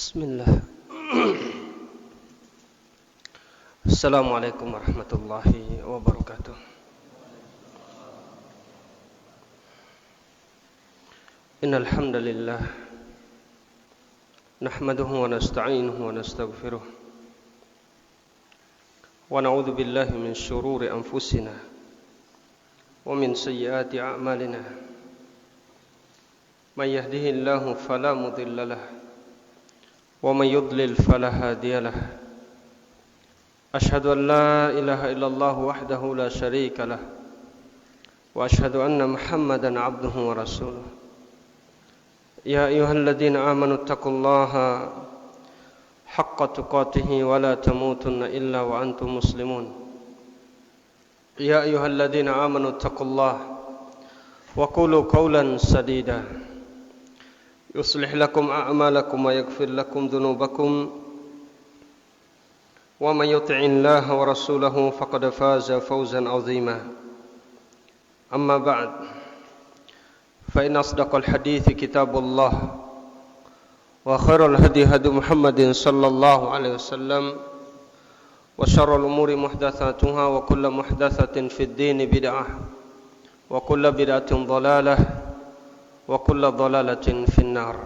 Bismillah. Assalamualaikum warahmatullahi wabarakatuh. Innal hamdalillah nahmaduhu wa nasta'inuhu wa nastaghfiruh wa na'udzu billahi min shururi anfusina wa min sayyiati a'malina. May yahdihillahu fala mudilla lahu wa may yudlil fala hadiya lahu. Ashhadu an la ilaha illallah wahdahu la syarika lah wa ashhadu anna Muhammadan abduhu wa rasuluh. Ya ayyuhalladzina amanu taqullaha haqqa tuqatih wa la tamutunna illa wa antum muslimun. Ya ayyuhalladzina amanu taqullaha wa qulu qawlan sadida yuslih lakum a'malakum wa yaghfir lakum dhunubakum wa may yuti'illaha wa rasulahu faqad faza fawzan 'azima. Amma ba'd, fa inna asdaqal hadithi kitabullah wa khairal hadi hadi Muhammadin sallallahu alaihi wasallam wa syarrul umuri muhdatsatuha wa kullu muhdatsatin fid dini bid'ah wa kullu bid'atin dhalalah wa kullu dhalalatin finnar.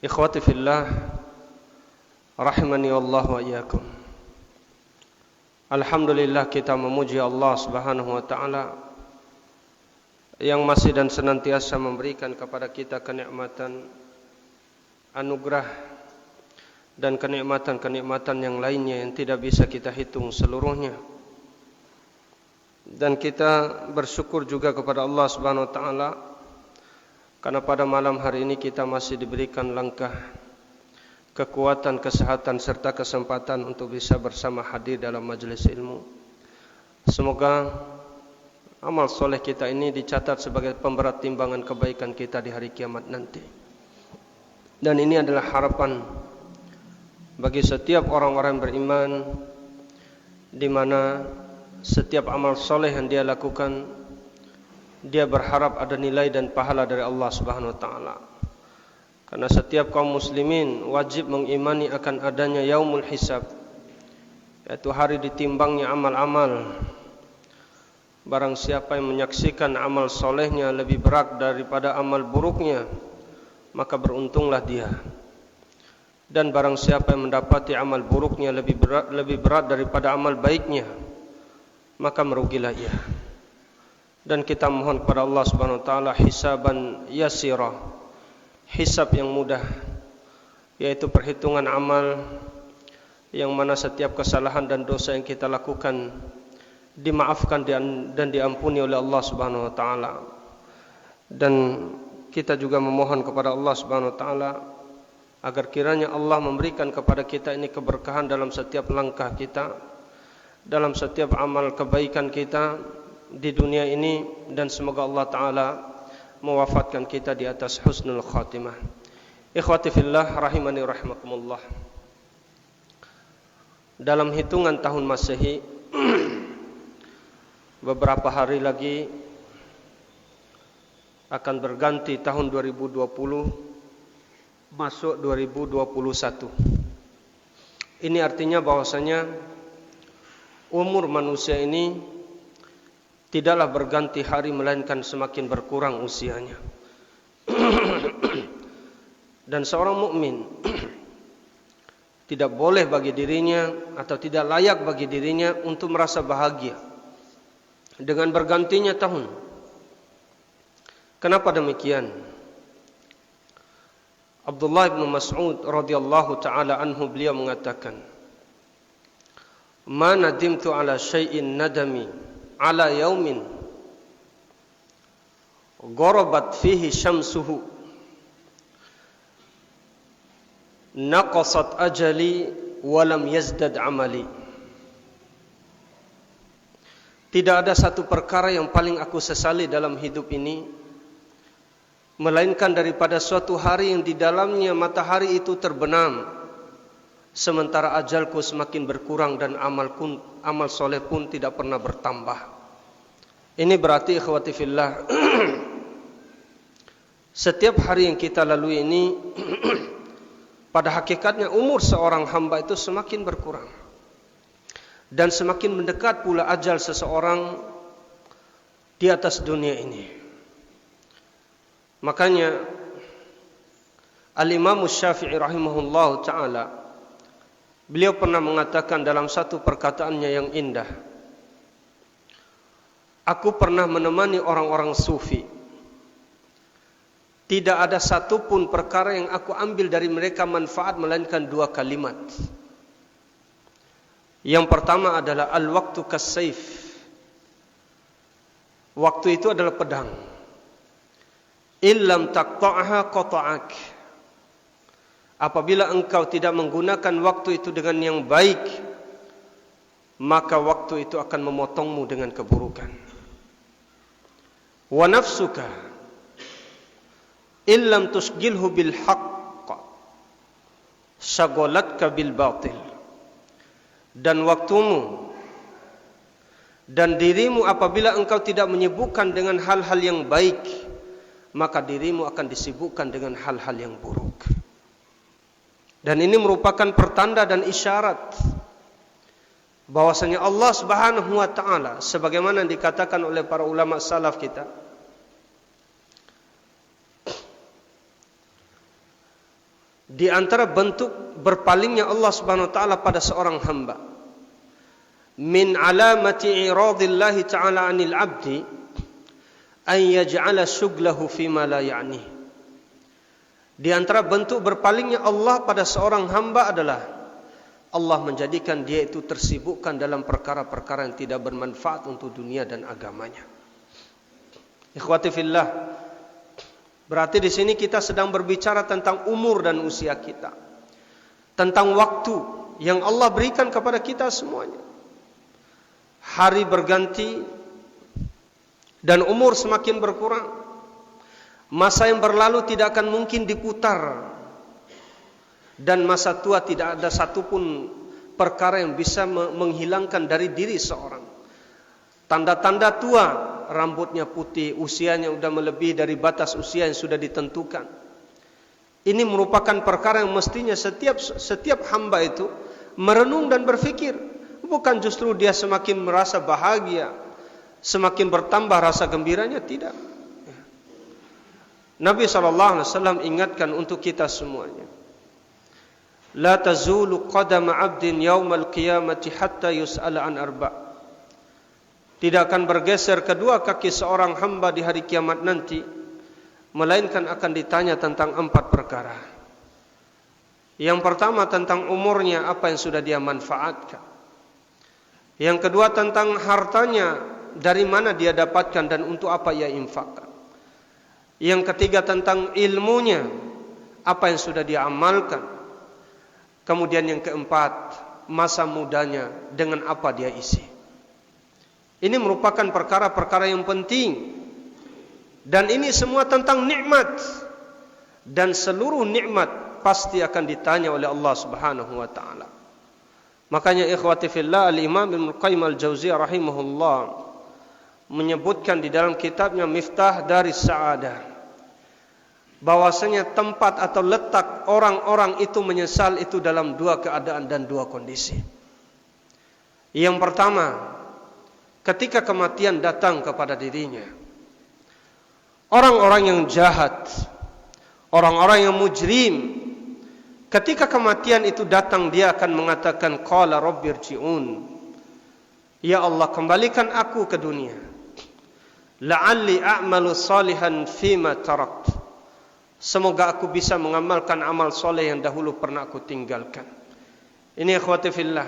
Ikhwati fillah rahimani Allah wa iyyakum. Alhamdulillah, kita memuji Allah Subhanahu wa taala yang masih dan senantiasa memberikan kepada kita kenikmatan, anugerah dan kenikmatan-kenikmatan yang lainnya yang tidak bisa kita hitung seluruhnya. Dan kita bersyukur juga kepada Allah Subhanahu wa taala karena pada malam hari ini kita masih diberikan langkah kekuatan, kesehatan serta kesempatan untuk bisa bersama hadir dalam majelis ilmu. Semoga amal soleh kita ini dicatat sebagai pemberat timbangan kebaikan kita di hari kiamat nanti. Dan ini adalah harapan bagi setiap orang-orang beriman, di mana setiap amal soleh yang dia lakukan, dia berharap ada nilai dan pahala dari Allah Subhanahu wa taala. Karena setiap kaum muslimin wajib mengimani akan adanya yaumul hisab, yaitu hari ditimbangnya amal-amal. Barang siapa yang menyaksikan amal solehnya lebih berat daripada amal buruknya, maka beruntunglah dia. Dan barang siapa yang mendapati amal buruknya lebih berat daripada amal baiknya, maka merugilah ia. Dan kita mohon kepada Allah Subhanahu wa taala hisaban yasira, hisab yang mudah, yaitu perhitungan amal yang mana setiap kesalahan dan dosa yang kita lakukan dimaafkan dan diampuni oleh Allah Subhanahu wa taala. Dan kita juga memohon kepada Allah Subhanahu wa taala agar kiranya Allah memberikan kepada kita ini keberkahan dalam setiap langkah kita, dalam setiap amal kebaikan kita di dunia ini, dan semoga Allah taala mewafatkan kita di atas husnul khatimah. Ikhwati fillah rahimani rahimakumullah. Dalam hitungan tahun Masehi beberapa hari lagi akan berganti tahun 2020 masuk 2021. Ini artinya bahwasanya umur manusia ini tidaklah berganti hari, melainkan semakin berkurang usianya. Dan seorang mukmin tidak boleh bagi dirinya atau tidak layak bagi dirinya untuk merasa bahagia dengan bergantinya tahun. Kenapa demikian? Abdullah bin Mas'ud radhiyallahu taala anhu, beliau mengatakan, "Ma nadimtu ala syai'in nadami ala yaumin gharabat fihi syamsuhu naqasat ajali wa lam yazdad amali." Tidak ada satu perkara yang paling aku sesali dalam hidup ini melainkan daripada suatu hari yang di dalamnya matahari itu terbenam, sementara ajalku semakin berkurang dan amal soleh pun tidak pernah bertambah. Ini berarti ikhwati fillah Setiap hari yang kita lalui ini pada hakikatnya umur seorang hamba itu semakin berkurang. Dan semakin mendekat pula ajal seseorang di atas dunia ini. Makanya Al-Imam Syafi'i rahimahullah ta'ala, beliau pernah mengatakan dalam satu perkataannya yang indah, aku pernah menemani orang-orang sufi. Tidak ada satupun perkara yang aku ambil dari mereka manfaat melainkan dua kalimat. Yang pertama adalah al-waqtu kas-sayf. Waktu itu adalah pedang. Illam taqta'aha qata'ak. Apabila engkau tidak menggunakan waktu itu dengan yang baik, maka waktu itu akan memotongmu dengan keburukan. Wa nafsuka illam tusgilhu bil haqq syagolatka bil batil. Dan waktumu dan dirimu apabila engkau tidak menyibukkan dengan hal-hal yang baik, maka dirimu akan disibukkan dengan hal-hal yang buruk. Dan ini merupakan pertanda dan isyarat bahwasanya Allah Subhanahu wa taala, sebagaimana dikatakan oleh para ulama salaf kita, di antara bentuk berpalingnya Allah Subhanahu wa taala pada seorang hamba, min alamati iradillahi ta'ala 'anil 'abdi an yaj'ala syughlahu fima la ya'ni. Di antara bentuk berpalingnya Allah pada seorang hamba adalah Allah menjadikan dia itu tersibukkan dalam perkara-perkara yang tidak bermanfaat untuk dunia dan agamanya. Ikhwati fillah, berarti di sini kita sedang berbicara tentang umur dan usia kita, tentang waktu yang Allah berikan kepada kita semuanya. Hari berganti dan umur semakin berkurang. Masa yang berlalu tidak akan mungkin diputar, dan masa tua tidak ada satupun perkara yang bisa menghilangkan dari diri seorang. Tanda-tanda tua, rambutnya putih, usianya sudah melebihi dari batas usia yang sudah ditentukan. Ini merupakan perkara yang mestinya setiap hamba itu merenung dan berfikir. Bukan justru dia semakin merasa bahagia, semakin bertambah rasa gembiranya, tidak. Nabi SAW ingatkan untuk kita semuanya, la tazulu qadama 'abdin yaumal qiyamati hatta yus'ala an arba'. Tidak akan bergeser kedua kaki seorang hamba di hari kiamat nanti, melainkan akan ditanya tentang 4 perkara. Yang pertama tentang umurnya, apa yang sudah dia manfaatkan. Yang kedua tentang hartanya, dari mana dia dapatkan dan untuk apa ia infakkan. Yang ketiga tentang ilmunya, apa yang sudah dia amalkan. Kemudian yang keempat, masa mudanya, dengan apa dia isi. Ini merupakan perkara-perkara yang penting. Dan ini semua tentang nikmat. Dan seluruh nikmat pasti akan ditanya oleh Allah Subhanahu wa taala. Makanya ikhwati fillah, Al-Imam Ibnu Qayyim Al-Jauziyah rahimahullah menyebutkan di dalam kitabnya Miftah Daris Sa'adah, bahwasanya tempat atau letak orang-orang itu menyesal itu dalam 2 keadaan dan 2 kondisi. Yang pertama, ketika kematian datang kepada dirinya. Orang-orang yang jahat, orang-orang yang mujrim, ketika kematian itu datang, dia akan mengatakan, qala rabbirji'un, ya Allah, kembalikan aku ke dunia, la'alli a'malu salihan fima tarakt, semoga aku bisa mengamalkan amal soleh yang dahulu pernah aku tinggalkan. Ini ikhwati fillah,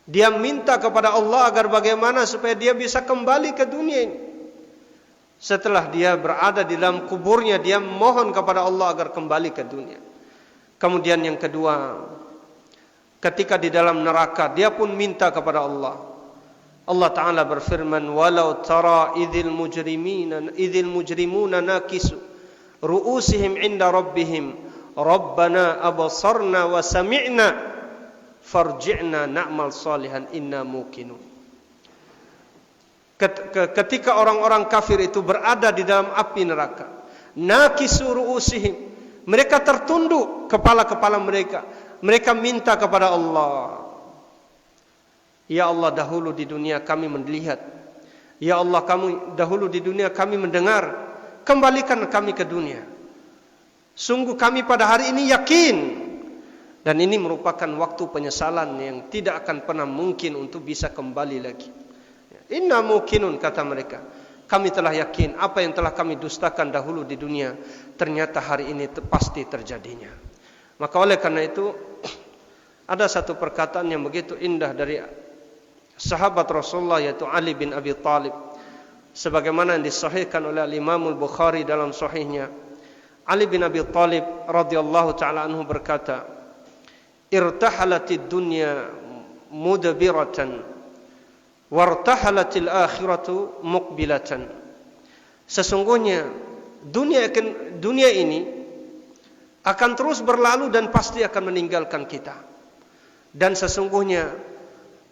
dia minta kepada Allah agar bagaimana supaya dia bisa kembali ke dunia ini. Setelah dia berada di dalam kuburnya, dia mohon kepada Allah agar kembali ke dunia. Kemudian yang kedua, ketika di dalam neraka, dia pun minta kepada Allah. Allah Ta'ala berfirman, walau tara idhil mujrimuna nakisu ru'usihim inda rabbihim rabbana abasarna wa sami'na farji'na na'mal salihan inna muqinun. Ketika orang-orang kafir itu berada di dalam api neraka nakisu ru'usihim, mereka tertunduk kepala-kepala mereka. Mereka minta kepada Allah, ya Allah, dahulu di dunia kami melihat, ya Allah, kami dahulu di dunia kami mendengar, kembalikan kami ke dunia. Sungguh kami pada hari ini yakin, dan ini merupakan waktu penyesalan yang tidak akan pernah mungkin untuk bisa kembali lagi. Inna mukinun, kata mereka, kami telah yakin apa yang telah kami dustakan dahulu di dunia, ternyata hari ini pasti terjadinya. Maka oleh karena itu, ada satu perkataan yang begitu indah dari sahabat Rasulullah, yaitu Ali bin Abi Thalib, sebagaimana yang disahihkan oleh Imam Al-Bukhari dalam sahihnya. Ali bin Abi Thalib radhiyallahu taala anhu berkata, irtahalatid dunya mudbiratan wartahalatil akhiratu muqbilatan. Sesungguhnya dunia ini akan terus berlalu dan pasti akan meninggalkan kita. Dan sesungguhnya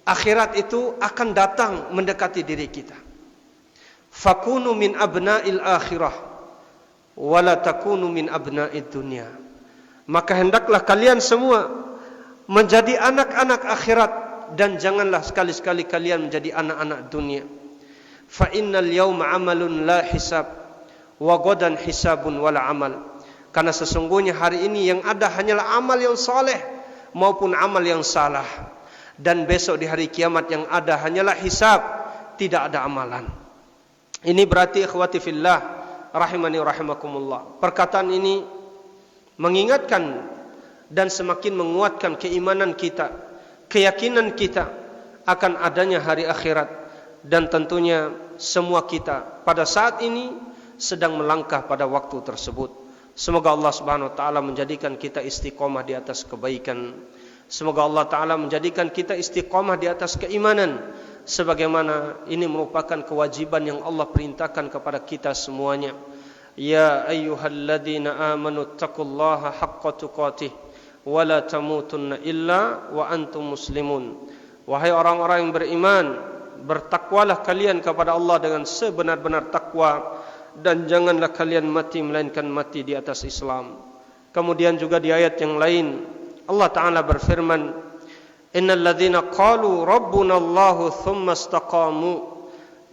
akhirat itu akan datang mendekati diri kita. Fakunu min abna'il akhirah wala takunu min abna'id dunya. Maka hendaklah kalian semua menjadi anak-anak akhirat, dan janganlah sekali-sekali kalian menjadi anak-anak dunia. Fa innal yawma amalun la hisab wa ghadan hisabun wala amal. Karena sesungguhnya hari ini yang ada hanyalah amal yang saleh maupun amal yang salah, dan besok di hari kiamat yang ada hanyalah hisab, tidak ada amalan. Ini berarti ikhwati fillah rahimani rahimakumullah, perkataan ini mengingatkan dan semakin menguatkan keimanan kita, keyakinan kita akan adanya hari akhirat. Dan tentunya semua kita pada saat ini sedang melangkah pada waktu tersebut. Semoga Allah Subhanahu wa taala menjadikan kita istiqomah di atas kebaikan. Semoga Allah taala menjadikan kita istiqomah di atas keimanan, sebagaimana ini merupakan kewajiban yang Allah perintahkan kepada kita semuanya. Ya ayyuhalladzina amanu taqullaha haqqa tuqatih wa la tamutunna illa wa antum muslimun. Wahai orang-orang yang beriman, bertakwalah kalian kepada Allah dengan sebenar-benar takwa, dan janganlah kalian mati melainkan mati di atas Islam. Kemudian juga di ayat yang lain Allah Ta'ala berfirman, innal ladzina qalu rabbuna Allahu thumma istaqamu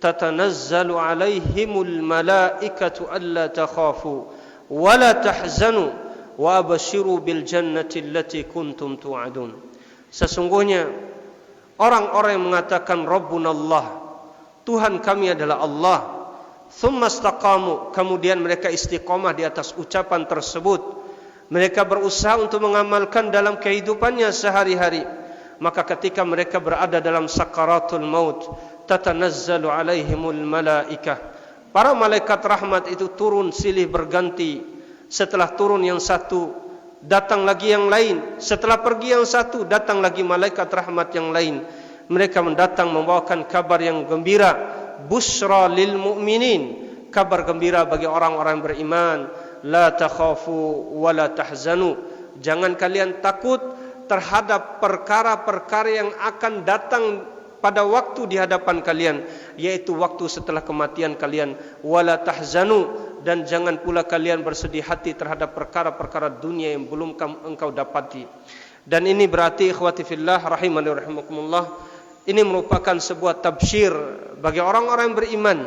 tatanazzalu alaihimul malaikatu alla takhafu wa la tahzanu wa abashiru bil jannati allati kuntum tu'adun. Sesungguhnya orang-orang yang mengatakan Rabbuna Allah, Tuhan kami adalah Allah, thumma istaqamu, kemudian mereka istiqamah di atas ucapan tersebut, mereka berusaha untuk mengamalkan dalam kehidupannya sehari-hari, maka ketika mereka berada dalam sakaratul maut, tatanazzalu alaihimul malaikah, para malaikat rahmat itu turun silih berganti. Setelah turun yang satu, datang lagi yang lain. Setelah pergi yang satu, datang lagi malaikat rahmat yang lain. Mereka mendatang membawakan kabar yang gembira, busyra lil mu'minin, kabar gembira bagi orang-orang beriman. La takhafu wa la tahzanu, jangan kalian takut terhadap perkara-perkara yang akan datang pada waktu di hadapan kalian, yaitu waktu setelah kematian kalian. Wala tahzanu, dan jangan pula kalian bersedih hati terhadap perkara-perkara dunia yang belum engkau dapati. Dan ini berarti ikhwati fillah rahimani rahimakumullah, ini merupakan sebuah tabsyir bagi orang-orang yang beriman,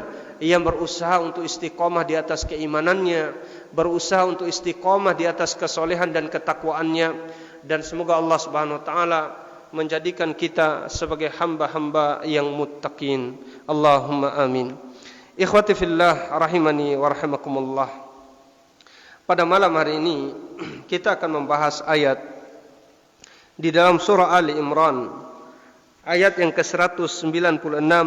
yang berusaha untuk istiqamah di atas keimanannya, berusaha untuk istiqamah di atas kesolehan dan ketakwaannya. Dan semoga Allah Subhanahu wa taala menjadikan kita sebagai hamba-hamba yang muttaqin. Allahumma amin. Ikhwati fillah rahimani wa rahimakumullah, pada malam hari ini kita akan membahas ayat di dalam surah Ali Imran, ayat yang ke-196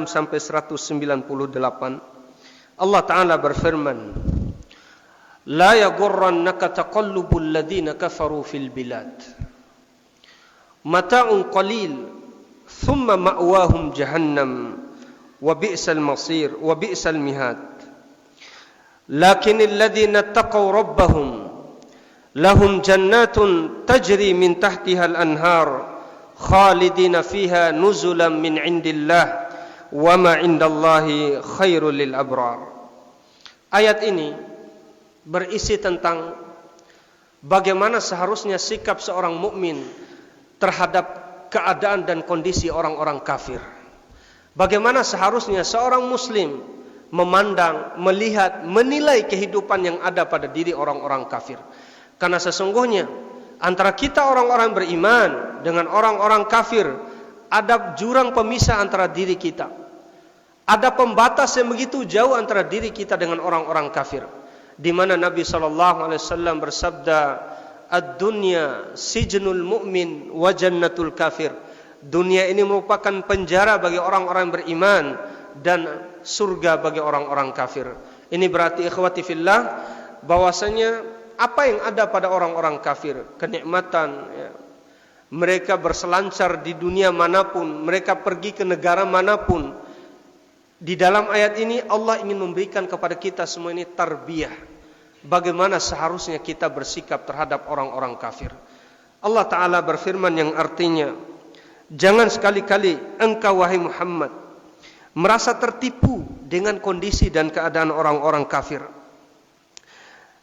sampai 198. Allah Ta'ala berfirman, la yaghurrannaka taqallubul ladzina kafaru fil bilad, mata'un qalil thumma ma'wahum jahannam wa bi'sal masir wa bi'sal mihad. Lakinil ladzina taqaw rabbahum lahum jannatun tajri min tahtiha al-anhar khalidina fiha nuzulan min indillah wa ma indallahi khairul lil abrar. Ayat ini berisi tentang bagaimana seharusnya sikap seorang mukmin terhadap keadaan dan kondisi orang-orang kafir. Bagaimana seharusnya seorang muslim memandang, melihat, menilai kehidupan yang ada pada diri orang-orang kafir. Karena sesungguhnya antara kita orang-orang beriman dengan orang-orang kafir ada jurang pemisah antara diri kita. Ada pembatas yang begitu jauh antara diri kita dengan orang-orang kafir. Di mana Nabi SAW bersabda, "Ad-dunya sijnul mu'min wa jannatul kafir." Dunia ini merupakan penjara bagi orang-orang beriman dan surga bagi orang-orang kafir. Ini berarti ikhwati fillah bahwasanya apa yang ada pada orang-orang kafir, kenikmatan, ya, mereka berselancar di dunia manapun, mereka pergi ke negara manapun. Di dalam ayat ini Allah ingin memberikan kepada kita semua ini tarbiyah, bagaimana seharusnya kita bersikap terhadap orang-orang kafir. Allah Ta'ala berfirman yang artinya, jangan sekali-kali engkau wahai Muhammad merasa tertipu dengan kondisi dan keadaan orang-orang kafir.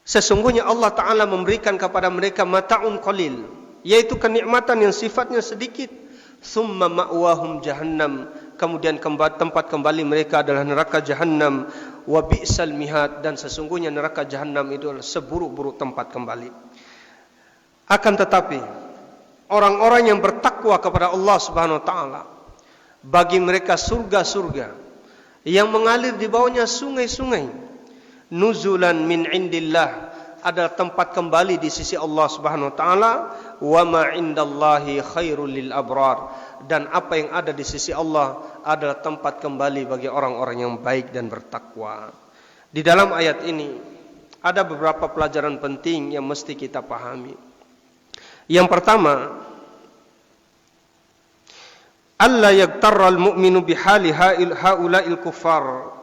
Sesungguhnya Allah Ta'ala memberikan kepada mereka mata'un qalil, yaitu kenikmatan yang sifatnya sedikit. Summa ma'wahum jahannam, kemudian tempat kembali mereka adalah neraka jahannam. Wa bi'sal mihad, dan sesungguhnya neraka jahannam itu adalah seburuk-buruk tempat kembali. Akan tetapi orang-orang yang bertakwa kepada Allah Subhanahu wa taala, bagi mereka surga-surga yang mengalir di bawahnya sungai-sungai. Nuzulan min indillah, adalah tempat kembali di sisi Allah Subhanahu wa taala. Wa ma indallahi khairul lil abrar, dan apa yang ada di sisi Allah adalah tempat kembali bagi orang-orang yang baik dan bertakwa. Di dalam ayat ini ada beberapa pelajaran penting yang mesti kita pahami. Yang pertama, alla yaghtarral mu'minu bihali haula'il kuffar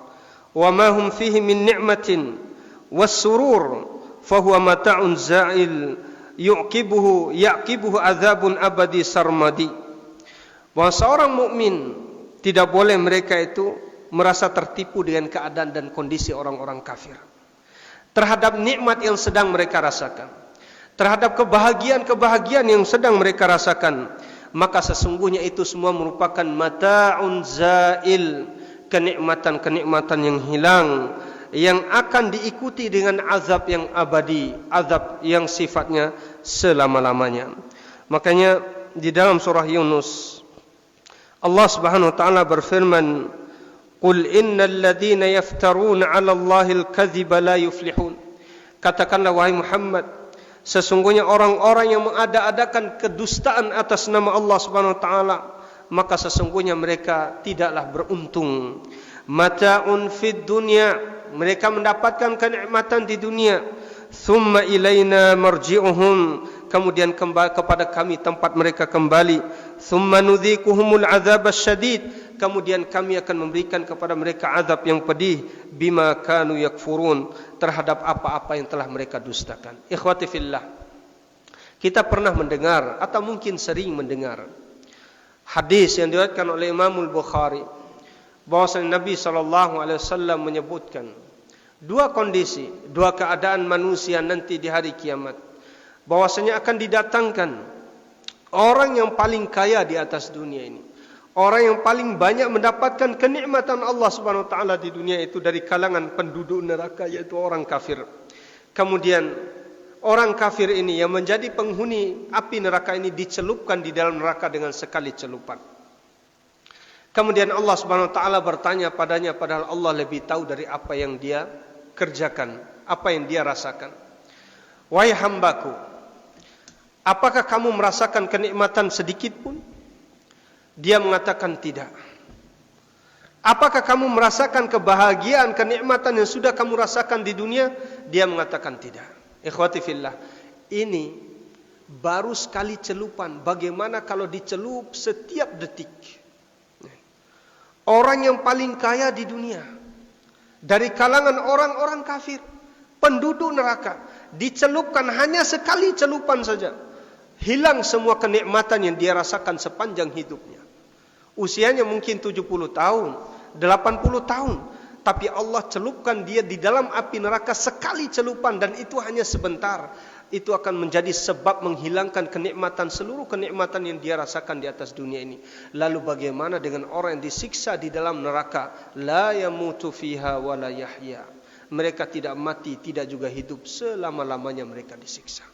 wa ma hum fihi min ni'matin was surur fa huwa mata'un za'il yaqibuhu adzabun abadi sarmadi. Bahwa seorang mukmin tidak boleh mereka itu merasa tertipu dengan keadaan dan kondisi orang-orang kafir terhadap nikmat yang sedang mereka rasakan, terhadap kebahagiaan yang sedang mereka rasakan. Maka sesungguhnya itu semua merupakan mata'un za'il, kenikmatan-kenikmatan yang hilang, yang akan diikuti dengan azab yang abadi, azab yang sifatnya selama-lamanya. Makanya di dalam surah Yunus Allah Subhanahu wa taala berfirman, "Qul innal ladzina yaftaruna 'ala Allahil kadhiba la yuflihun." Katakanlah wahai Muhammad, sesungguhnya orang-orang yang mengada-adakan kedustaan atas nama Allah Subhanahu wa taala, maka sesungguhnya mereka tidaklah beruntung. Mata'un fid dunya, mereka mendapatkan kenikmatan di dunia. Thumma ilaina marji'uhum, kemudian kepada kami tempat mereka kembali. Thumma nudzikuhumul adzab asyadid, kemudian kami akan memberikan kepada mereka azab yang pedih. Bima kanu yakfurun, terhadap apa-apa yang telah mereka dustakan. Ikhwati fillah, kita pernah mendengar atau mungkin sering mendengar hadis yang diriwayatkan oleh Imam Al-Bukhari, bahwasanya Nabi SAW menyebutkan dua kondisi, dua keadaan manusia nanti di hari kiamat. Bahwasanya akan didatangkan orang yang paling kaya di atas dunia ini, orang yang paling banyak mendapatkan kenikmatan Allah Subhanahu wa taala di dunia itu dari kalangan penduduk neraka, yaitu orang kafir. Kemudian orang kafir ini yang menjadi penghuni api neraka ini dicelupkan di dalam neraka dengan sekali celupan. Kemudian Allah Subhanahu wa taala bertanya padanya, padahal Allah lebih tahu dari apa yang dia kerjakan, apa yang dia rasakan. Wahai hambaku, apakah kamu merasakan kenikmatan sedikit pun? Dia mengatakan tidak. Apakah kamu merasakan kebahagiaan, kenikmatan yang sudah kamu rasakan di dunia? Dia mengatakan tidak. Ikhwati fillah, ini baru sekali celupan. Bagaimana kalau dicelup setiap detik? Orang yang paling kaya di dunia, dari kalangan orang-orang kafir, penduduk neraka, dicelupkan hanya sekali celupan saja, hilang semua kenikmatan yang dia rasakan sepanjang hidupnya. Usianya mungkin 70 tahun, 80 tahun, tapi Allah celupkan dia di dalam api neraka sekali celupan, dan itu hanya sebentar. Itu akan menjadi sebab menghilangkan kenikmatan, seluruh kenikmatan yang dia rasakan di atas dunia ini. Lalu bagaimana dengan orang yang disiksa di dalam neraka? La yamutu fiha wa la yahya. Mereka tidak mati, tidak juga hidup, selama-lamanya mereka disiksa.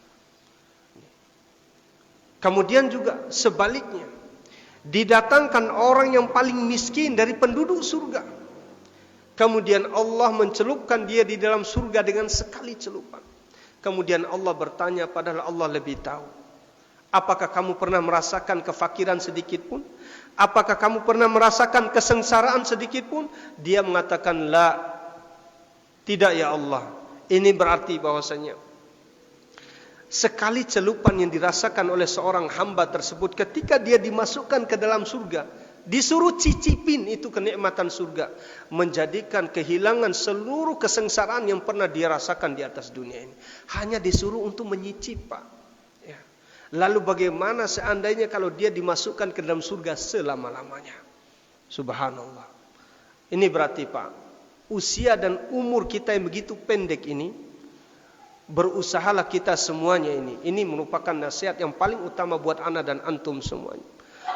Kemudian juga sebaliknya, didatangkan orang yang paling miskin dari penduduk surga. Kemudian Allah mencelupkan dia di dalam surga dengan sekali celupan. Kemudian Allah bertanya, padahal Allah lebih tahu. Apakah kamu pernah merasakan kefakiran sedikit pun? Apakah kamu pernah merasakan kesengsaraan sedikit pun? Dia mengatakan, la, tidak ya Allah. Ini berarti bahwasanya sekali celupan yang dirasakan oleh seorang hamba tersebut ketika dia dimasukkan ke dalam surga, disuruh cicipin itu kenikmatan surga, menjadikan kehilangan seluruh kesengsaraan yang pernah dia rasakan di atas dunia ini. Hanya disuruh untuk menyicip, Pak. Ya. Lalu bagaimana seandainya kalau dia dimasukkan ke dalam surga selama-lamanya? Subhanallah. Ini berarti, Pak, usia dan umur kita yang begitu pendek ini, berusahalah kita semuanya ini. Ini merupakan nasihat yang paling utama buat ana dan antum semuanya.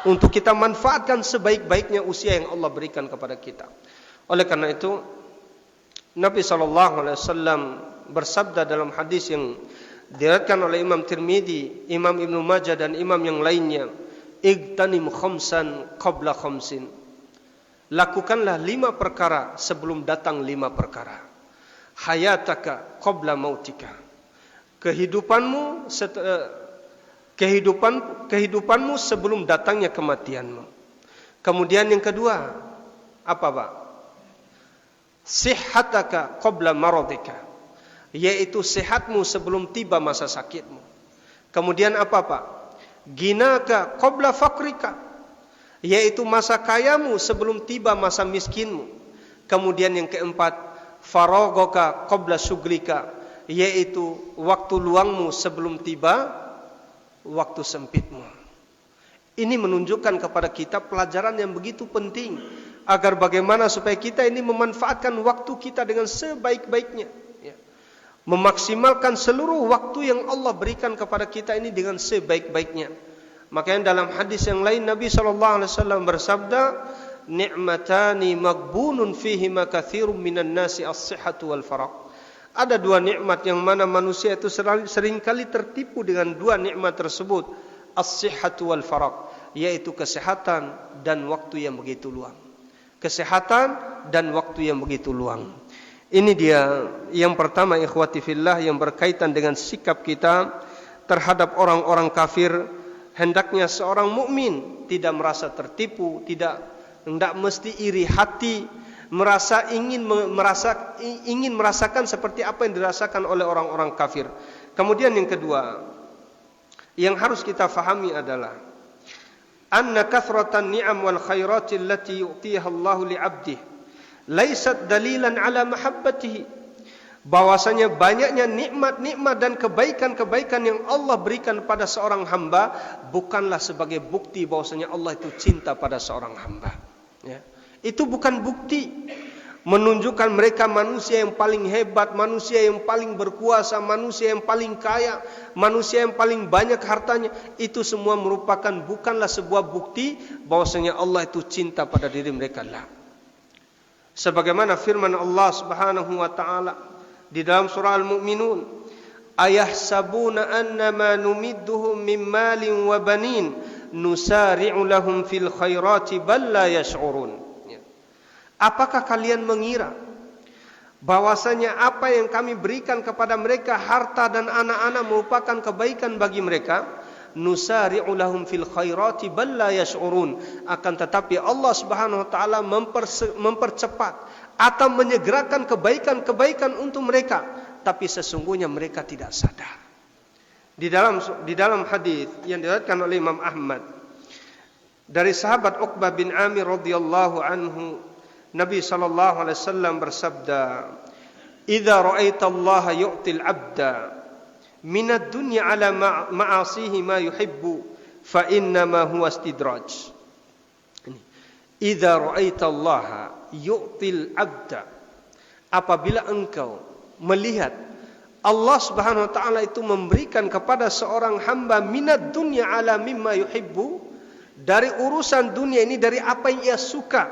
Untuk kita manfaatkan sebaik-baiknya usia yang Allah berikan kepada kita. Oleh karena itu, Nabi SAW bersabda dalam hadis yang diriwayatkan oleh Imam Tirmidzi, Imam Ibnu Majah dan imam yang lainnya, igtanim khamsan qabla khamsin. Lakukanlah 5 perkara sebelum datang 5 perkara. Hayataka qabla mautika. Kehidupanmu sebelum datangnya kematianmu. Kemudian yang kedua, apa, Pak? Sihhataka qabla maradika, yaitu sehatmu sebelum tiba masa sakitmu. Kemudian apa, Pak? Ginaka qabla fakrika, yaitu masa kayamu sebelum tiba masa miskinmu. Kemudian yang keempat, faragaka qabla syuglika, yaitu waktu luangmu sebelum tiba waktu sempitmu. Ini menunjukkan kepada kita pelajaran yang begitu penting, agar bagaimana supaya kita ini memanfaatkan waktu kita dengan sebaik-baiknya, ya. Memaksimalkan seluruh waktu yang Allah berikan kepada kita ini dengan sebaik-baiknya. Makanya dalam hadis yang lain Nabi SAW bersabda, ni'matani maghbunun fihima katsirun minan nasi as-sihhatu wal faragh. Ada 2 nikmat yang mana manusia itu seringkali tertipu dengan 2 nikmat tersebut, as-sihhatu wal faragh, yaitu kesehatan dan waktu yang begitu luang. Kesehatan dan waktu yang begitu luang. Ini dia yang pertama, ikhwati fillah, yang berkaitan dengan sikap kita terhadap orang-orang kafir. Hendaknya seorang mukmin tidak merasa tertipu, tidak mesti iri hati, ingin merasakan seperti apa yang dirasakan oleh orang-orang kafir. Kemudian yang kedua yang harus kita fahami adalah anna kathratan ni'am wal khairati allati yu'tiha Allah li 'abdihi laysat dalilan 'ala mahabbatihi. Bahwasanya banyaknya nikmat-nikmat dan kebaikan-kebaikan yang Allah berikan pada seorang hamba bukanlah sebagai bukti bahwasanya Allah itu cinta pada seorang hamba, ya. Itu bukan bukti menunjukkan mereka manusia yang paling hebat, manusia yang paling berkuasa, manusia yang paling kaya, manusia yang paling banyak hartanya. Itu semua bukanlah sebuah bukti bahwasanya Allah itu cinta pada diri mereka lah. Sebagaimana firman Allah Subhanahu wa taala di dalam surah Al-Mu'minun, ayahsabuna annama numidduhum min malin wa banin nusari'u lahum fil khairati bal la yash'urun. Apakah kalian mengira bahwasanya apa yang kami berikan kepada mereka, harta dan anak-anak, merupakan kebaikan bagi mereka? Nusari'u lahum fil khairati bal la yash'urun. Akan tetapi Allah Subhanahu wa taala mempercepat atau menyegerakan kebaikan-kebaikan untuk mereka, tapi sesungguhnya mereka tidak sadar. Di dalam hadis yang diriwayatkan oleh Imam Ahmad dari sahabat Uqbah bin Amir radhiyallahu anhu, Nabi sallallahu alaihi wasallam bersabda, "Idza ra'aita Allah yu'til 'abda min ad-dunya 'ala ma'asihi ma yuhibbu fa inna ma huwa istidraj." Idza ra'aita Allah yu'til 'abda apabila engkau melihat Allah Subhanahu wa taala itu memberikan kepada seorang hamba minad dunya ala mimma yuhibbu, dari urusan dunia ini, dari apa yang ia suka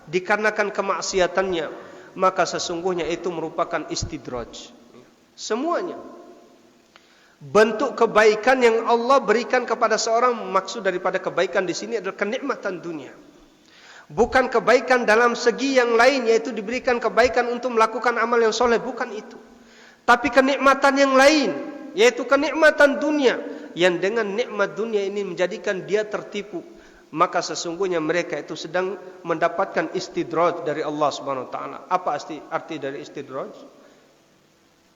dikarenakan kemaksiatannya, maka sesungguhnya itu merupakan istidraj. Semuanya bentuk kebaikan yang Allah berikan kepada seorang, maksud daripada kebaikan di sini adalah kenikmatan dunia. Bukan kebaikan dalam segi yang lain, yaitu diberikan kebaikan untuk melakukan amal yang soleh, bukan itu. Tapi kenikmatan yang lain, yaitu kenikmatan dunia, yang dengan nikmat dunia ini menjadikan dia tertipu, maka sesungguhnya mereka itu sedang mendapatkan istidraj dari Allah Subhanahu wa taala. Apa arti dari istidraj?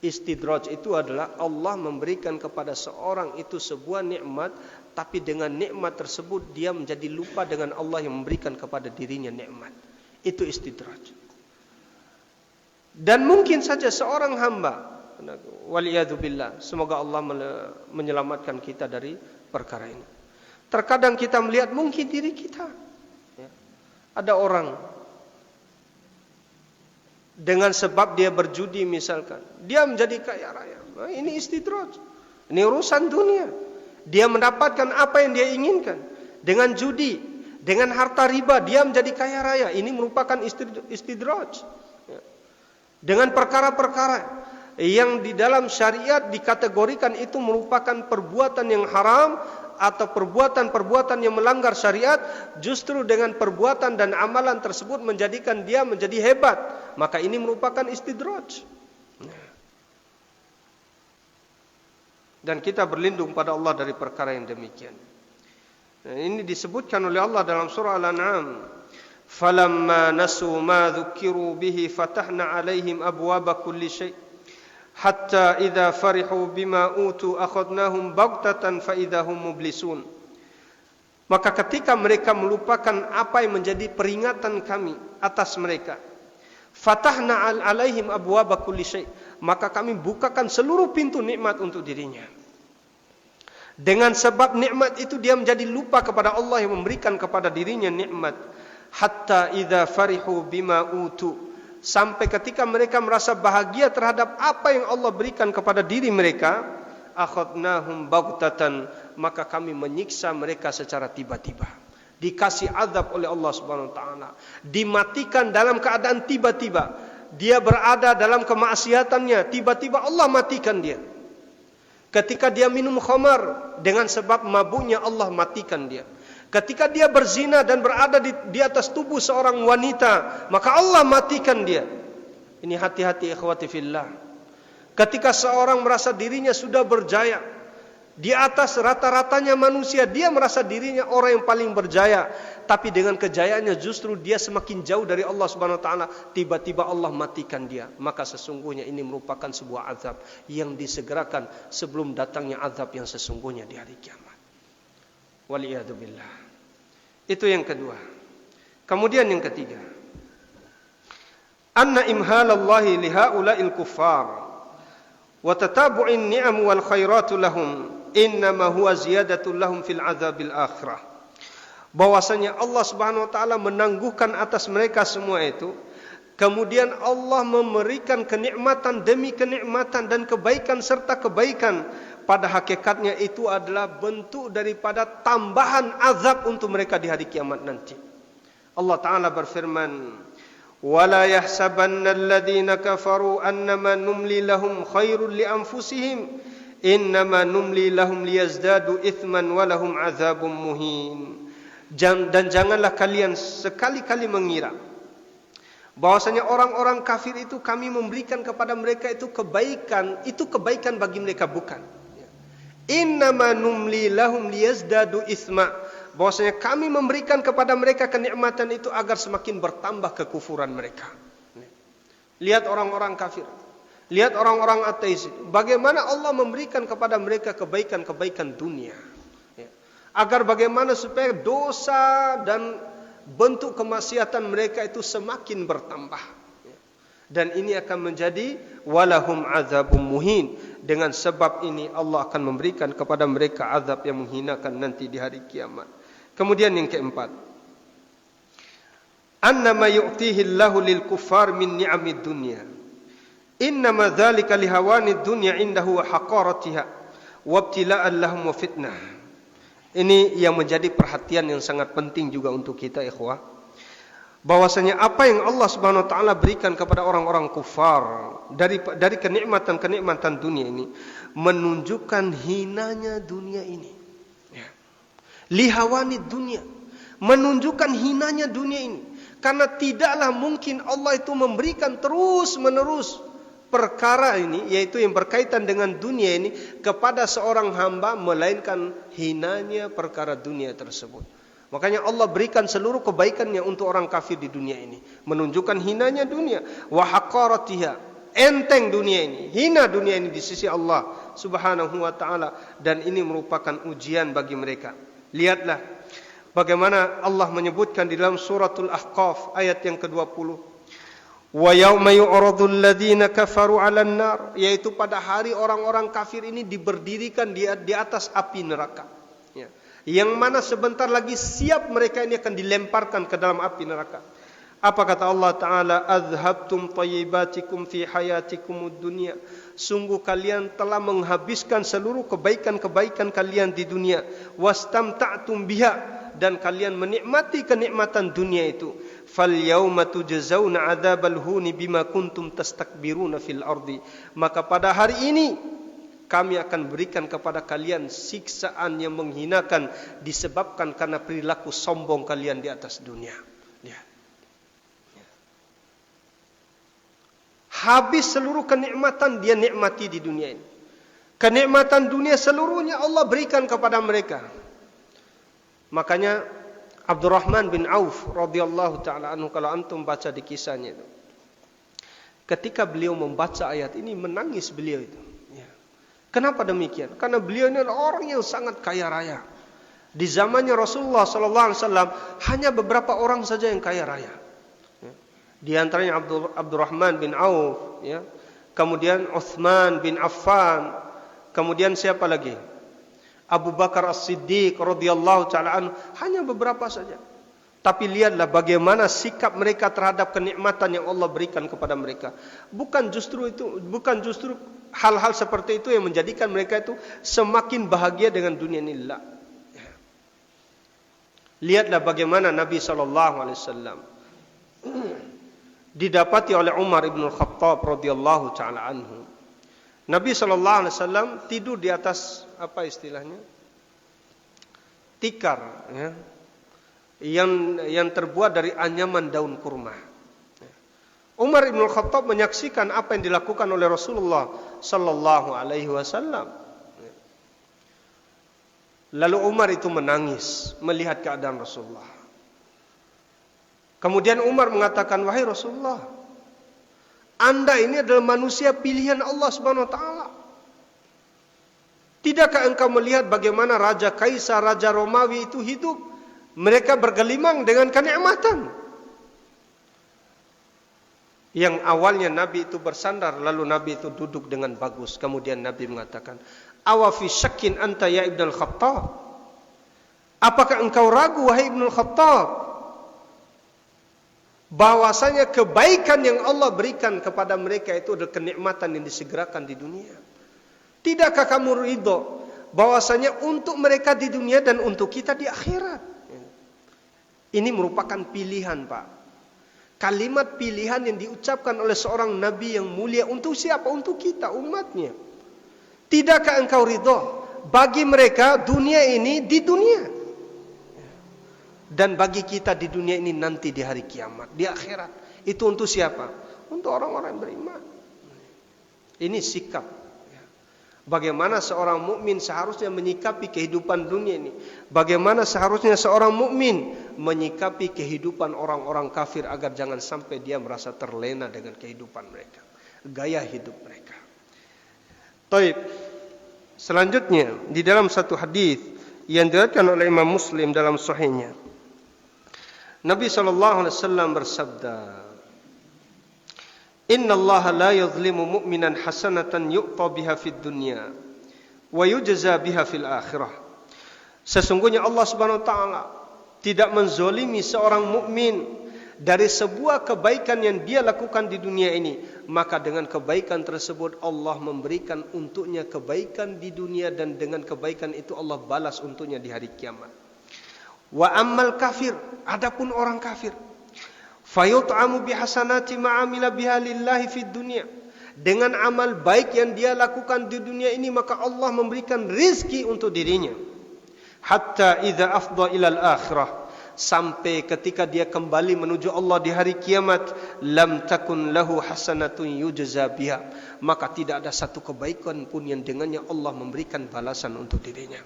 Istidraj itu adalah Allah memberikan kepada seorang itu sebuah nikmat, tapi dengan nikmat tersebut dia menjadi lupa dengan Allah yang memberikan kepada dirinya nikmat. Itu istidraj. Dan mungkin saja seorang hamba, waliyadzubillah, semoga Allah menyelamatkan kita dari perkara ini. Terkadang kita melihat mungkin diri kita, ada orang dengan sebab dia berjudi misalkan, dia menjadi kaya raya. Nah, ini istidraj. Ini urusan dunia. Dia mendapatkan apa yang dia inginkan dengan judi, dengan harta riba, dia menjadi kaya raya. Ini merupakan istidraj. Dengan perkara-perkara yang di dalam syariat dikategorikan itu merupakan perbuatan yang haram atau perbuatan-perbuatan yang melanggar syariat, justru dengan perbuatan dan amalan tersebut menjadikan dia menjadi hebat, maka ini merupakan istidraj. Dan kita berlindung pada Allah dari perkara yang demikian. Dan ini disebutkan oleh Allah dalam surah Al-An'am, falamma nasu ma dzukiru bihi fatahna alaihim abwaba kulli syai' hatta idza farihu bima utu akhadnahum baghtatan fa idahum mublisun. Maka ketika mereka melupakan apa yang menjadi peringatan kami atas mereka, fatahna alaihim abwaba kulli syai', maka kami bukakan seluruh pintu nikmat untuk dirinya. Dengan sebab nikmat itu dia menjadi lupa kepada Allah yang memberikan kepada dirinya nikmat. Hatta idza farihu bima utu, sampai ketika mereka merasa bahagia terhadap apa yang Allah berikan kepada diri mereka, akhadnahum baghtatan, maka kami menyiksa mereka secara tiba-tiba. Dikasih azab oleh Allah Subhanahu wa taala, dimatikan dalam keadaan tiba-tiba. Dia berada dalam kemaksiatannya, tiba-tiba Allah matikan dia. Ketika dia minum khamar, dengan sebab mabuknya Allah matikan dia. Ketika dia berzina dan berada di atas tubuh seorang wanita, maka Allah matikan dia. Ini hati-hati ikhwati fillah. Ketika seorang merasa dirinya sudah berjaya, di atas rata-ratanya manusia, dia merasa dirinya orang yang paling berjaya, tapi dengan kejayaannya justru dia semakin jauh dari Allah Subhanahu wa taala, tiba-tiba Allah matikan dia. Maka sesungguhnya ini merupakan sebuah azab yang disegerakan sebelum datangnya azab yang sesungguhnya di hari kiamat. Waliyadzubillah. Itu yang kedua. Kemudian yang ketiga, anna imhalallahi lihaula'il kuffar wa tatabu'in ni'am wal khairatu lahum innama huwa ziyadatul lahum fil azabil akhirah. Bahwasanya Allah Subhanahu wa taala menangguhkan atas mereka semua itu, kemudian Allah memberikan kenikmatan demi kenikmatan dan kebaikan serta kebaikan, pada hakikatnya itu adalah bentuk daripada tambahan azab untuk mereka di hari kiamat nanti. Allah Ta'ala berfirman, وَلَا يَحْسَبَنَّ الَّذِينَ كَفَرُوا أَنَّمَا نُمْلِي لَهُمْ خَيْرٌ لِأَنفُسِهِمْ إِنَّمَا نُمْلِي لَهُمْ لِيَزْدَادُوا إِثْمًا وَلَهُمْ عَذَابٌ مُهِينٌ. Dan janganlah kalian sekali-kali mengira bahwasanya orang-orang kafir itu kami memberikan kepada mereka itu kebaikan bagi mereka, bukan. Innama numli lahum liyazdadu isma, bahwasanya kami memberikan kepada mereka kenikmatan itu agar semakin bertambah kekufuran mereka. Lihat orang-orang kafir, lihat orang-orang ateis, bagaimana Allah memberikan kepada mereka kebaikan-kebaikan dunia, agar bagaimana supaya dosa dan bentuk kemaksiatan mereka itu semakin bertambah. Dan ini akan menjadi walahum azabum muhin. Dengan sebab ini Allah akan memberikan kepada mereka azab yang menghinakan nanti di hari kiamat. Kemudian yang keempat, annama yu'tihi Allahu lil kuffar min ni'amid dunya Innama dzalika lihawani dunya indahu wa haqaratiha wa ibtila'an lahum wa fitnah. Ini yang menjadi perhatian yang sangat penting juga untuk kita ikhwah. Bahwasanya apa yang Allah Subhanahu wa taala berikan kepada orang-orang kufar dari kenikmatan-kenikmatan dunia ini menunjukkan hinanya dunia ini. Ya. Lihawani dunia, menunjukkan hinanya dunia ini. Karena tidaklah mungkin Allah itu memberikan terus-menerus perkara ini, yaitu yang berkaitan dengan dunia ini kepada seorang hamba, melainkan hinanya perkara dunia tersebut. Makanya Allah berikan seluruh kebaikannya untuk orang kafir di dunia ini, menunjukkan hinanya dunia. Wa haqaratiha, enteng dunia ini, hina dunia ini di sisi Allah Subhanahu wa taala, dan ini merupakan ujian bagi mereka. Lihatlah bagaimana Allah menyebutkan di dalam suratul Ahqaf ayat yang ke-20. Wa yauma yu'radul ladzina kafaru 'alan nar, yaitu pada hari orang-orang kafir ini diberdirikan di atas api neraka. Ya. Yang mana sebentar lagi siap mereka ini akan dilemparkan ke dalam api neraka. Apa kata Allah Ta'ala? Azhabtum tayyibatikum fi hayatikumud dunya. Sungguh kalian telah menghabiskan seluruh kebaikan-kebaikan kalian di dunia. Wastamta'tum biha, dan kalian menikmati kenikmatan dunia itu. Fal yauma tujzauna 'adzabal huni bima kuntum tastakbiruna fil ardi. Maka pada hari ini kami akan berikan kepada kalian siksaan yang menghinakan disebabkan karena perilaku sombong kalian di atas dunia. Ya. Habis seluruh kenikmatan dia nikmati di dunia ini. Kenikmatan dunia seluruhnya Allah berikan kepada mereka. Makanya Abdurrahman bin Auf radhiyallahu taala anhu, kalau antum baca di kisahnya itu, ketika beliau membaca ayat ini menangis beliau itu. Ya. Kenapa demikian? Karena beliau ini adalah orang yang sangat kaya raya. Di zamannya Rasulullah sallallahu alaihi wasallam hanya beberapa orang saja yang kaya raya. Ya. Di antaranya Abdurrahman bin Auf, ya. Kemudian Utsman bin Affan, kemudian siapa lagi? Abu Bakar As-Siddiq radhiyallahu taala anhu, hanya beberapa saja. Tapi lihatlah bagaimana sikap mereka terhadap kenikmatan yang Allah berikan kepada mereka. Bukan justru hal-hal seperti itu yang menjadikan mereka itu semakin bahagia dengan dunia ini. Lihatlah bagaimana Nabi SAW didapati oleh Umar ibn Khattab radhiyallahu taala anhu. Nabi SAW tidur di atas apa istilahnya? Tikar, ya. Yang terbuat dari anyaman daun kurma. Umar ibn Khattab menyaksikan apa yang dilakukan oleh Rasulullah sallallahu alaihi wasallam. Lalu Umar itu menangis melihat keadaan Rasulullah. Kemudian Umar mengatakan, "Wahai Rasulullah, Anda ini adalah manusia pilihan Allah Subhanahu wa taala. Tidakkah engkau melihat bagaimana Raja Kaisar, Raja Romawi itu hidup? Mereka bergelimang dengan kenikmatan." Yang awalnya Nabi itu bersandar, lalu Nabi itu duduk dengan bagus. Kemudian Nabi mengatakan, "Awa fi syakkin anta ya Ibn al-Khattab?" Apakah engkau ragu wahai Ibn al-Khattab bahwasanya kebaikan yang Allah berikan kepada mereka itu adalah kenikmatan yang disegerakan di dunia? Tidakkah kamu ridho bahwasanya untuk mereka di dunia dan untuk kita di akhirat? Ini merupakan pilihan, Pak. Kalimat pilihan yang diucapkan oleh seorang Nabi yang mulia untuk siapa? Untuk kita, umatnya. Tidakkah engkau ridho bagi mereka dunia ini di dunia, dan bagi kita di dunia ini nanti di hari kiamat, di akhirat? Itu untuk siapa? Untuk orang-orang yang beriman. Ini sikap. Bagaimana seorang mukmin seharusnya menyikapi kehidupan dunia ini? Bagaimana seharusnya seorang mukmin menyikapi kehidupan orang-orang kafir agar jangan sampai dia merasa terlena dengan kehidupan mereka, gaya hidup mereka. Taib. Selanjutnya di dalam satu hadis yang diriwayatkan oleh Imam Muslim dalam sahihnya, Nabi SAW bersabda, "Inna Allah la yuzlimu mu'minan hasanatan yu'ta biha fid dunya wa yujza biha fil akhirah." Sesungguhnya Allah Subhanahu wa taala tidak menzolimi seorang mukmin dari sebuah kebaikan yang dia lakukan di dunia ini, maka dengan kebaikan tersebut Allah memberikan untuknya kebaikan di dunia, dan dengan kebaikan itu Allah balas untuknya di hari kiamat. Wa ammal kafir, adapun orang kafir, fayut'amu bihasanati ma'amila biha lillahi fid dunya, dengan amal baik yang dia lakukan di dunia ini maka Allah memberikan rizki untuk dirinya. Hatta idza afdha ilal akhirah, sampai ketika dia kembali menuju Allah di hari kiamat, lam takun lahu hasanatun yujza biha, maka tidak ada satu kebaikan pun yang dengannya Allah memberikan balasan untuk dirinya.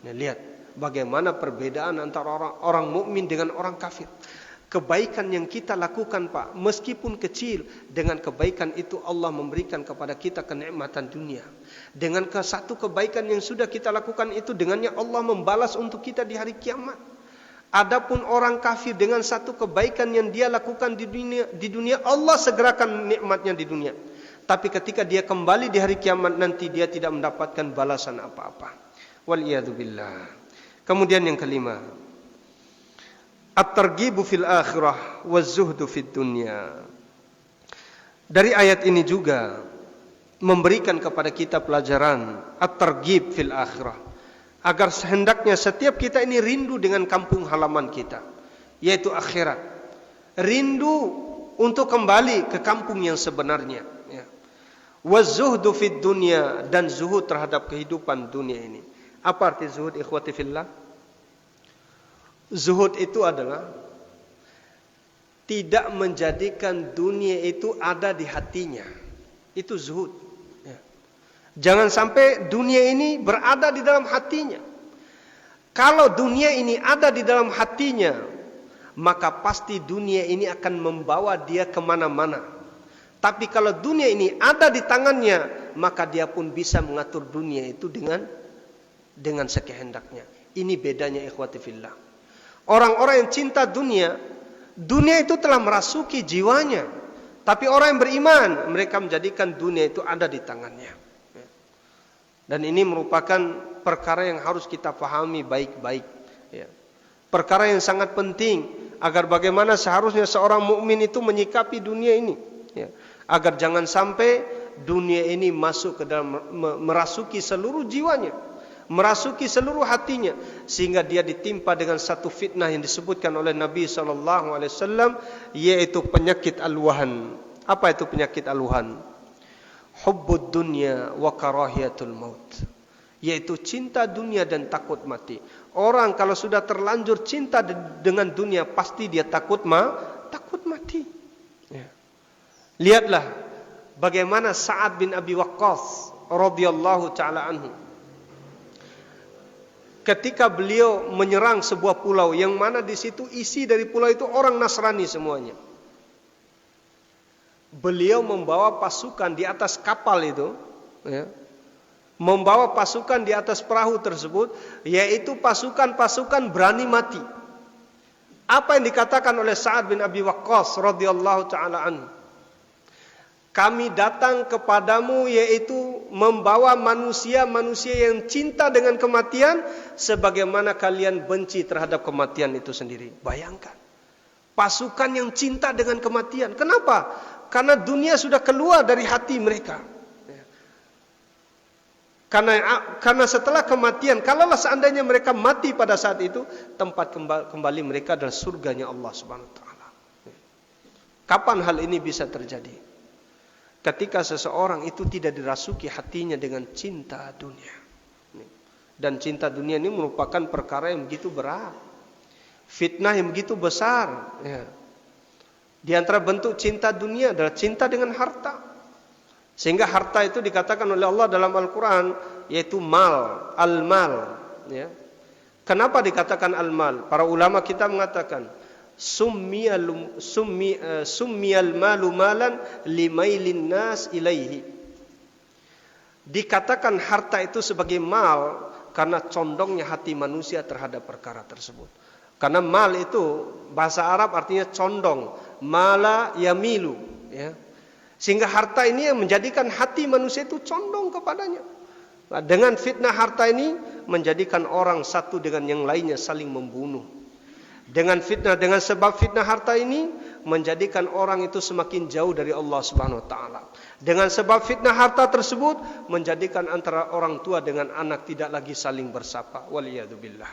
Nah, lihat bagaimana perbedaan antara orang mukmin dengan orang kafir. Kebaikan yang kita lakukan, Pak, meskipun kecil, dengan kebaikan itu Allah memberikan kepada kita kenikmatan dunia. Dengan satu kebaikan yang sudah kita lakukan itu, dengannya Allah membalas untuk kita di hari kiamat. Adapun orang kafir, dengan satu kebaikan yang dia lakukan di dunia Allah segerakan nikmatnya di dunia. Tapi ketika dia kembali di hari kiamat nanti, dia tidak mendapatkan balasan apa-apa. Waliyadzubillah. Kemudian yang kelima, at-targhibu fil akhirah waz-zuhdu fid dunya. Dari ayat ini juga memberikan kepada kita pelajaran at-targhib fil akhirah, agar hendaknya setiap kita ini rindu dengan kampung halaman kita, yaitu akhirat. Rindu untuk kembali ke kampung yang sebenarnya, ya. Waz-zuhdu fid dunya, dan zuhud terhadap kehidupan dunia ini. Apa arti zuhud, ikhwati fillah? Zuhud itu adalah tidak menjadikan dunia itu ada di hatinya. Itu zuhud. Ya. Jangan sampai dunia ini berada di dalam hatinya. Kalau dunia ini ada di dalam hatinya, maka pasti dunia ini akan membawa dia kemana-mana. Tapi kalau dunia ini ada di tangannya, maka dia pun bisa mengatur dunia itu dengan sekehendaknya. Ini bedanya, ikhwati fillah. Orang-orang yang cinta dunia, dunia itu telah merasuki jiwanya. Tapi orang yang beriman, mereka menjadikan dunia itu ada di tangannya. Dan ini merupakan perkara yang harus kita pahami baik-baik. Perkara yang sangat penting, agar bagaimana seharusnya seorang mukmin itu menyikapi dunia ini. Agar jangan sampai dunia ini masuk ke dalam, merasuki seluruh jiwanya, merasuki seluruh hatinya, sehingga dia ditimpa dengan satu fitnah yang disebutkan oleh Nabi SAW, yaitu penyakit al-wahan. Apa itu penyakit al-wahan? Hubbud dunya wa karahiyatul maut, yaitu cinta dunia dan takut mati. Orang kalau sudah terlanjur cinta dengan dunia, pasti dia takut mati. Ya. Lihatlah bagaimana Sa'ad bin Abi Waqqas radhiyallahu taala anhu, ketika beliau menyerang sebuah pulau yang mana di situ isi dari pulau itu orang Nasrani semuanya. Beliau membawa pasukan di atas kapal itu, ya, membawa pasukan di atas perahu tersebut, yaitu pasukan-pasukan berani mati. Apa yang dikatakan oleh Sa'ad bin Abi Waqqas radhiyallahu taala anhu? Kami datang kepadamu yaitu membawa manusia-manusia yang cinta dengan kematian sebagaimana kalian benci terhadap kematian itu sendiri. Bayangkan, pasukan yang cinta dengan kematian. Kenapa? Karena dunia sudah keluar dari hati mereka. Karena setelah kematian, kalaulah seandainya mereka mati pada saat itu, tempat kembali mereka adalah surganya Allah Subhanahu wa taala. Kapan hal ini bisa terjadi? Ketika seseorang itu tidak dirasuki hatinya dengan cinta dunia. Dan cinta dunia ini merupakan perkara yang begitu berat, fitnah yang begitu besar, ya. Di antara bentuk cinta dunia adalah cinta dengan harta. Sehingga harta itu dikatakan oleh Allah dalam Al-Quran, yaitu mal, al-mal, ya. Kenapa dikatakan al-mal? Para ulama kita mengatakan summiyal malu malan limailin nas ilaihi. Dikatakan harta itu sebagai mal karena condongnya hati manusia terhadap perkara tersebut. Karena mal itu bahasa Arab artinya condong, mala yamilu, ya. Sehingga harta ini yang menjadikan hati manusia itu condong kepadanya. Nah, dengan fitnah harta ini menjadikan orang satu dengan yang lainnya saling membunuh. Dengan sebab fitnah harta ini menjadikan orang itu semakin jauh dari Allah Subhanahu wa taala. Dengan sebab fitnah harta tersebut menjadikan antara orang tua dengan anak tidak lagi saling bersapa. Waliyadzubillah.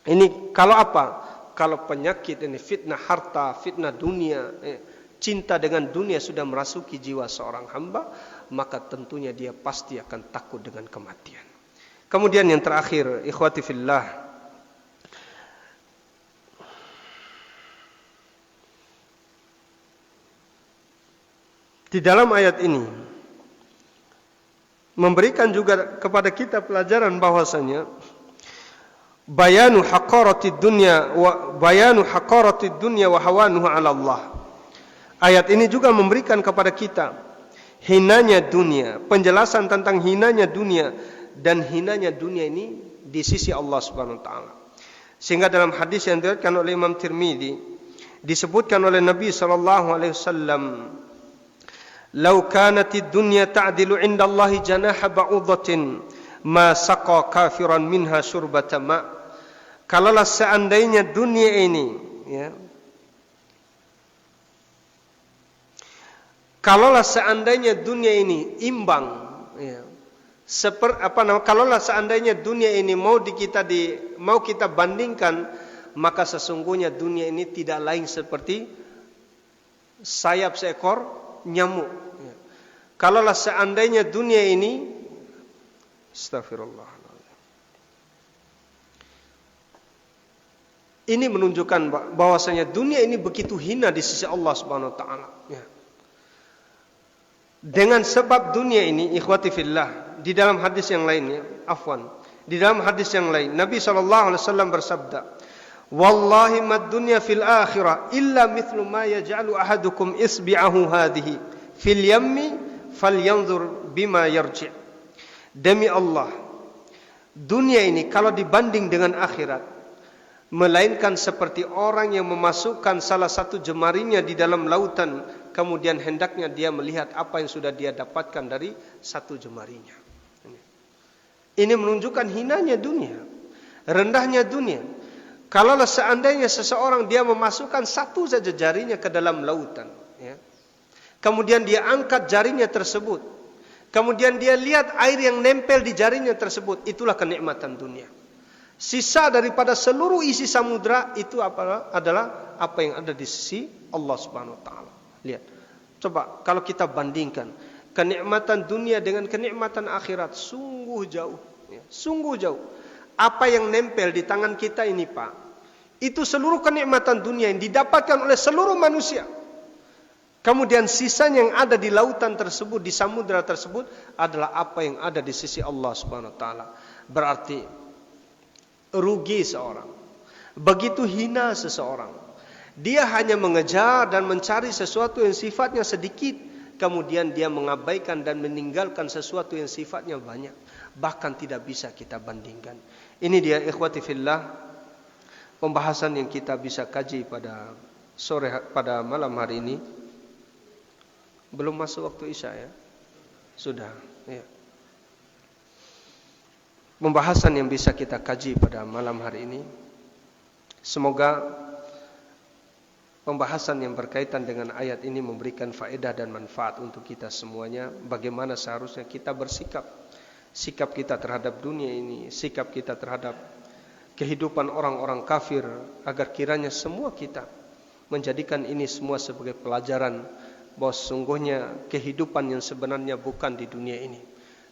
Ini kalau apa? Kalau penyakit ini fitnah harta, fitnah dunia, cinta dengan dunia sudah merasuki jiwa seorang hamba, maka tentunya dia pasti akan takut dengan kematian. Kemudian yang terakhir, ikhwati fillah, di dalam ayat ini memberikan juga kepada kita pelajaran bahwasanya bayanu haqaratid dunya wa hawanuhu 'ala Allah. Ayat ini juga memberikan kepada kita hinanya dunia, penjelasan tentang hinanya dunia dan hinanya dunia ini di sisi Allah Subhanahu wa taala. Sehingga dalam hadis yang diriwayatkan oleh Imam Tirmidzi disebutkan oleh Nabi sallallahu alaihi wasallam, "Lau kanatid dunya ta'dilu 'inda Allahi janaha ba'udatin ma saqa kafiran minha syurbata ma." Kalaulah seandainya dunia ini, ya, kalaulah seandainya dunia ini imbang, ya, kalaulah seandainya dunia ini mau kita bandingkan, maka sesungguhnya dunia ini tidak lain seperti sayap seekor nyamuk. Ya. Kalaulah seandainya dunia ini, astagfirullah, ini menunjukkan bahwasanya dunia ini begitu hina di sisi Allah Subhanahu wa taala. Ya. Dengan sebab dunia ini, ikhwati fillah, di dalam hadis yang lainnya, di dalam hadis yang lain, Nabi sallallahu alaihi wasallam bersabda, "Wallahi mad dunya fil akhirah illa mithlu ma yaj'alu ahadukum isbi'ahu hadhihi fil yammi falyanzur bima yarji'." Demi Allah, dunia ini kalau dibanding dengan akhirat, melainkan seperti orang yang memasukkan salah satu jemarinya di dalam lautan, kemudian hendaknya dia melihat apa yang sudah dia dapatkan dari satu jemarinya. Ini menunjukkan hinanya dunia, rendahnya dunia. Kalaulah seandainya seseorang dia memasukkan satu saja jarinya ke dalam lautan, ya, kemudian dia angkat jarinya tersebut, kemudian dia lihat air yang nempel di jarinya tersebut, itulah kenikmatan dunia. Sisa daripada seluruh isi samudra itu adalah apa yang ada di sisi Allah Subhanahu wa taala. Lihat. Coba kalau kita bandingkan kenikmatan dunia dengan kenikmatan akhirat, sungguh jauh, ya, sungguh jauh. Apa yang nempel di tangan kita ini, Pak, itu seluruh kenikmatan dunia yang didapatkan oleh seluruh manusia. Kemudian sisanya yang ada di lautan tersebut, di samudra tersebut adalah apa yang ada di sisi Allah Subhanahu wa taala. Berarti rugi seorang, begitu hina seseorang. Dia hanya mengejar dan mencari sesuatu yang sifatnya sedikit, kemudian dia mengabaikan dan meninggalkan sesuatu yang sifatnya banyak, bahkan tidak bisa kita bandingkan. Ini dia ikhwati fillah pembahasan yang kita bisa kaji pada malam hari ini. Belum masuk waktu Isya, ya? Sudah, ya. Pembahasan yang bisa kita kaji pada malam hari ini, semoga pembahasan yang berkaitan dengan ayat ini memberikan faedah dan manfaat untuk kita semuanya. Bagaimana seharusnya kita bersikap, sikap kita terhadap dunia ini, sikap kita terhadap kehidupan orang-orang kafir, agar kiranya semua kita menjadikan ini semua sebagai pelajaran bahwa sesungguhnya kehidupan yang sebenarnya bukan di dunia ini,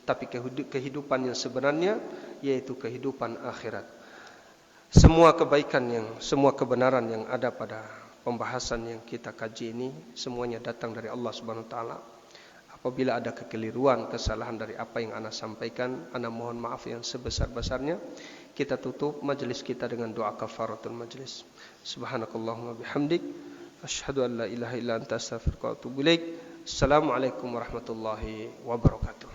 tapi kehidupan yang sebenarnya yaitu kehidupan akhirat. Semua kebaikan semua kebenaran yang ada pada pembahasan yang kita kaji ini semuanya datang dari Allah Subhanahu wa taala. Apabila ada kekeliruan, kesalahan dari apa yang ana sampaikan, ana mohon maaf yang sebesar-besarnya. Kita tutup majelis kita dengan doa kafaratul majelis. Subhanakallahumma bihamdik, asyhadu an la ilaha illa anta astaghfiruka wa atubu ilaik. Assalamualaikum warahmatullahi wabarakatuh.